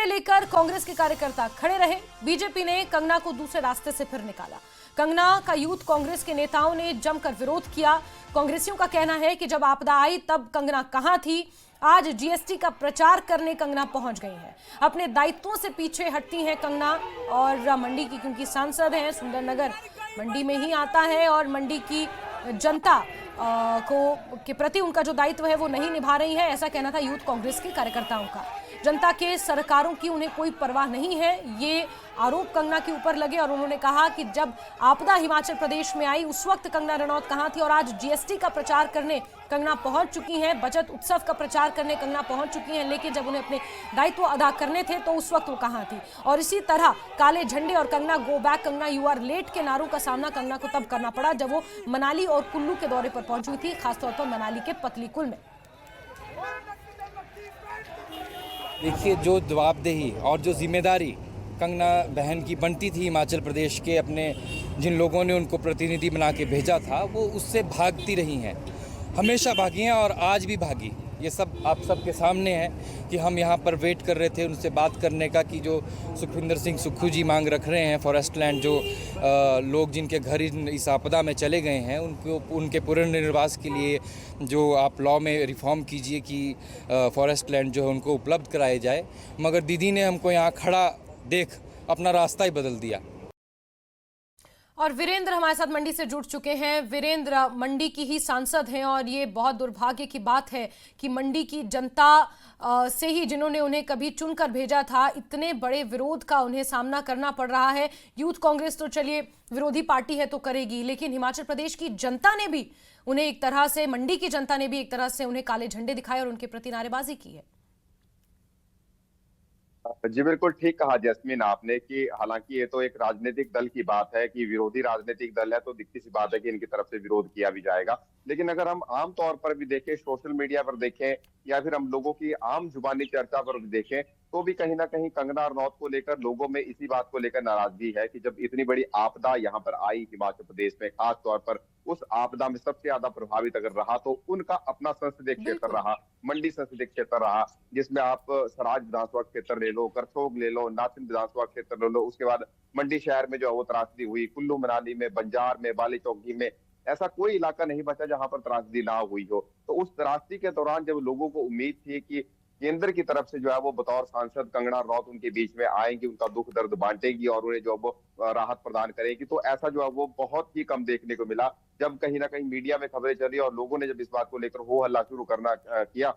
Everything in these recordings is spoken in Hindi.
लेकर कांग्रेस के कार्यकर्ता खड़े रहे। बीजेपी ने कंगना को दूसरे रास्ते से फिर निकाला। कंगना का यूथ कांग्रेस के नेताओं ने जमकर विरोध किया। कांग्रेसियों का कहना है कि जब आपदा आई तब कंगना कहां थी। आज जीएसटी का प्रचार करने कंगना पहुंच गई हैं। अपने दायित्वों से पीछे हटती हैं कंगना। और मंडी की क्योंकि सांसद हैं, सुंदरनगर मंडी में ही आता है और मंडी की जनता के प्रति उनका जो दायित्व है वो नहीं निभा रही है, ऐसा कहना था यूथ कांग्रेस के कार्यकर्ताओं का। जनता के सरकारों की उन्हें कोई परवाह नहीं है, ये आरोप कंगना के ऊपर लगे। और उन्होंने कहा कि जब आपदा हिमाचल प्रदेश में आई उस वक्त कंगना रनौत कहां थी और आज जीएसटी का प्रचार करने कंगना पहुंच चुकी हैं, बचत उत्सव का प्रचार करने कंगना पहुंच चुकी हैं, लेकिन जब उन्हें अपने दायित्व अदा करने थे तो उस वक्त वो कहां थी। और इसी तरह काले झंडे और Kangana go back, Kangana you are late के नारों का सामना कंगना को तब करना पड़ा जब वो मनाली और कुल्लू के दौरे पर पहुंची हुई थी, खासतौर पर मनाली के पतली कुल में। देखिए, जो जवाबदेही और जो जिम्मेदारी कंगना बहन की बनती थी हिमाचल प्रदेश के अपने जिन लोगों ने उनको प्रतिनिधि बना के भेजा था, वो उससे भागती रही हैं, हमेशा भागी हैं और आज भी भागी। ये सब आप सबके सामने है कि हम यहाँ पर वेट कर रहे थे उनसे बात करने का कि जो सुखविंदर सिंह सुक्खू जी मांग रख रहे हैं फॉरेस्ट लैंड, जो लोग जिनके घर इस आपदा में चले गए हैं उनको उनके पुनर्निर्वास के लिए जो आप लॉ में रिफॉर्म कीजिए कि फॉरेस्ट लैंड जो है उनको उपलब्ध कराए जाए। मगर दीदी ने हमको यहाँ खड़ा देख अपना रास्ता ही बदल दिया। और वीरेंद्र हमारे साथ मंडी से जुड़ चुके हैं। वीरेंद्र मंडी की ही सांसद हैं और ये बहुत दुर्भाग्य की बात है कि मंडी की जनता से ही जिन्होंने उन्हें कभी चुनकर भेजा था, इतने बड़े विरोध का उन्हें सामना करना पड़ रहा है। यूथ कांग्रेस तो चलिए विरोधी पार्टी है तो करेगी, लेकिन हिमाचल प्रदेश की जनता ने भी उन्हें एक तरह से, मंडी की जनता ने भी एक तरह से उन्हें काले झंडे दिखाए और उनके प्रति नारेबाजी की है। जी बिल्कुल ठीक कहा जैस्मिन आपने कि हालांकि ये तो एक राजनीतिक दल की बात है कि विरोधी राजनीतिक दल है तो दिखती सी बात है कि इनकी तरफ से विरोध किया भी जाएगा। लेकिन अगर हम आम तौर पर भी देखें, सोशल मीडिया पर देखें या फिर हम लोगों की आम जुबानी चर्चा पर भी देखें, तो भी कहीं ना कहीं कंगना रनौत को लेकर लोगों में इसी बात को लेकर नाराजगी है कि जब इतनी बड़ी आपदा यहाँ पर आई हिमाचल प्रदेश में, खास तौर पर उस आपदा में सबसे ज्यादा प्रभावित अगर रहा तो उनका अपना संसदीय क्षेत्र रहा, मंडी संसदीय क्षेत्र रहा, जिसमें आप सराज विधानसभा क्षेत्र ले लो, करसोग ले लो, नासिन विधानसभा क्षेत्र ले लो, उसके बाद मंडी शहर में जो है वो त्रासदी हुई, कुल्लू मनाली में, बंजार में, बाली चौकी में, ऐसा कोई इलाका नहीं बचा जहां पर त्रासदी ना हुई हो। तो उस त्रासदी के दौरान जब लोगों को उम्मीद थी कि केंद्र की तरफ से जो है वो बतौर सांसद कंगना रनौत उनके बीच में आएंगी, उनका दुख दर्द बांटेगी और उन्हें जो वो राहत प्रदान करेगी, तो ऐसा जो है वो बहुत ही कम देखने को मिला। जब कहीं ना कहीं मीडिया में खबरें चली और लोगों ने जब इस बात को लेकर हो हल्ला शुरू करना किया,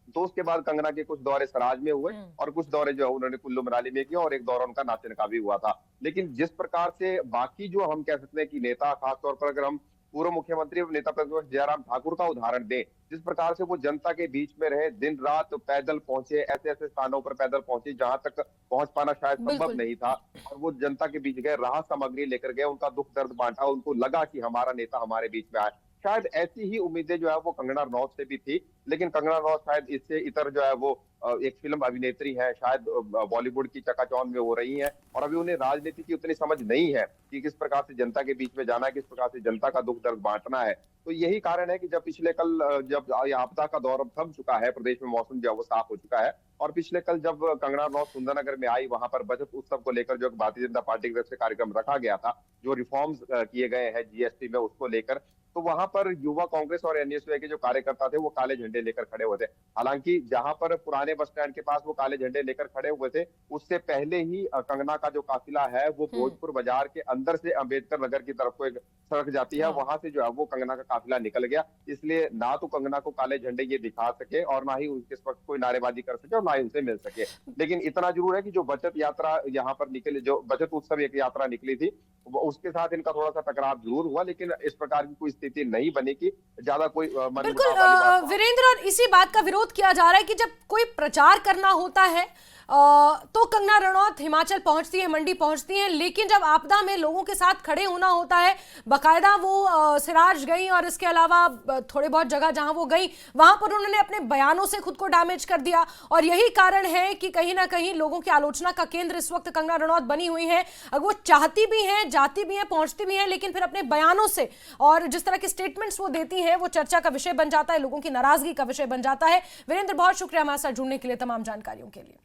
तो उसके बाद कंगना के कुछ दौरे सराज में हुए और कुछ दौरे जो है उन्होंने कुल्लू मनाली में किया और एक दौरा उनका नाचन का भी हुआ था। लेकिन जिस प्रकार से बाकी जो हम कह सकते हैं कि नेता, खासतौर पर अगर हम पूर्व मुख्यमंत्री और नेता प्रतिपक्ष जयराम ठाकुर का उदाहरण दें, जिस प्रकार से वो जनता के बीच में रहे, दिन रात पैदल पहुंचे, ऐसे ऐसे स्थानों पर पैदल पहुंचे जहां तक पहुंच पाना शायद संभव नहीं था, और वो जनता के बीच गए, राहत सामग्री लेकर गए, उनका दुख दर्द बांटा, उनको लगा कि हमारा नेता हमारे बीच में आए। शायद ऐसी ही उम्मीदें जो है वो कंगना रनौत से भी थी, लेकिन कंगना रनौत शायद इससे इतर जो है वो एक फिल्म अभिनेत्री है, शायद बॉलीवुड की चकाचौंध में हो रही है और अभी उन्हें राजनीति की उतनी समझ नहीं है कि किस प्रकार से जनता के बीच में जाना है, किस प्रकार से जनता का दुख दर्द बांटना है। तो यही कारण है कि जब पिछले कल जब आपदा का दौर थम चुका है, प्रदेश में मौसम जो है वो साफ हो चुका है और पिछले कल जब कंगना रनौत सुंदरनगर में आई, वहां पर बचत उत्सव को लेकर जो भारतीय जनता पार्टी की तरफ से कार्यक्रम रखा गया था, जो रिफॉर्म्स किए गए हैं जीएसटी में, उसको लेकर, तो वहां पर युवा कांग्रेस और एनएसयूआई के जो कार्यकर्ता थे वो काले झंडे लेकर खड़े हुए थे। हालांकि जहां पर पुराने बस स्टैंड के पास वो काले झंडे लेकर खड़े हुए थे, उससे पहले ही कंगना का जो काफिला है वो भोजपुर बाजार के अंदर से अंबेडकर नगर की तरफ को एक सड़क जाती है, वहां से जो है वो कंगना का काफिला निकल गया। इसलिए ना तो कंगना को काले झंडे ये दिखा सके और ना ही उनके वक्त कोई नारेबाजी कर सके और ना ही उनसे मिल सके। लेकिन इतना जरूर है कि जो बचत यात्रा यहाँ पर निकली, जो बचत उत्सव एक यात्रा निकली थी, उसके साथ इनका थोड़ा सा टकराव जरूर हुआ, लेकिन इस प्रकार की कोई स्थिति नहीं बनी कि ज्यादा कोई बिल्कुल वीरेंद्र, और इसी बात का विरोध किया जा रहा है कि जब कोई प्रचार करना होता है तो कंगना रनौत हिमाचल पहुंचती है, मंडी पहुंचती है, लेकिन जब आपदा में लोगों के साथ खड़े होना होता है, बकायदा वो सिराज गई और इसके अलावा थोड़े बहुत जगह जहां वो गई वहां पर उन्होंने अपने बयानों से खुद को डैमेज कर दिया। और यही कारण है कि कहीं ना कहीं लोगों की आलोचना का केंद्र इस वक्त कंगना रनौत बनी हुई है। अगर वो चाहती भी हैं, जाती भी हैं, पहुंचती भी हैं, लेकिन फिर अपने बयानों से और जिस तरह के स्टेटमेंट्स वो देती हैं वो चर्चा का विषय बन जाता है, लोगों की नाराजगी का विषय बन जाता है। वीरेंद्र, बहुत शुक्रिया हमारे साथ जुड़ने के लिए, तमाम जानकारियों के लिए।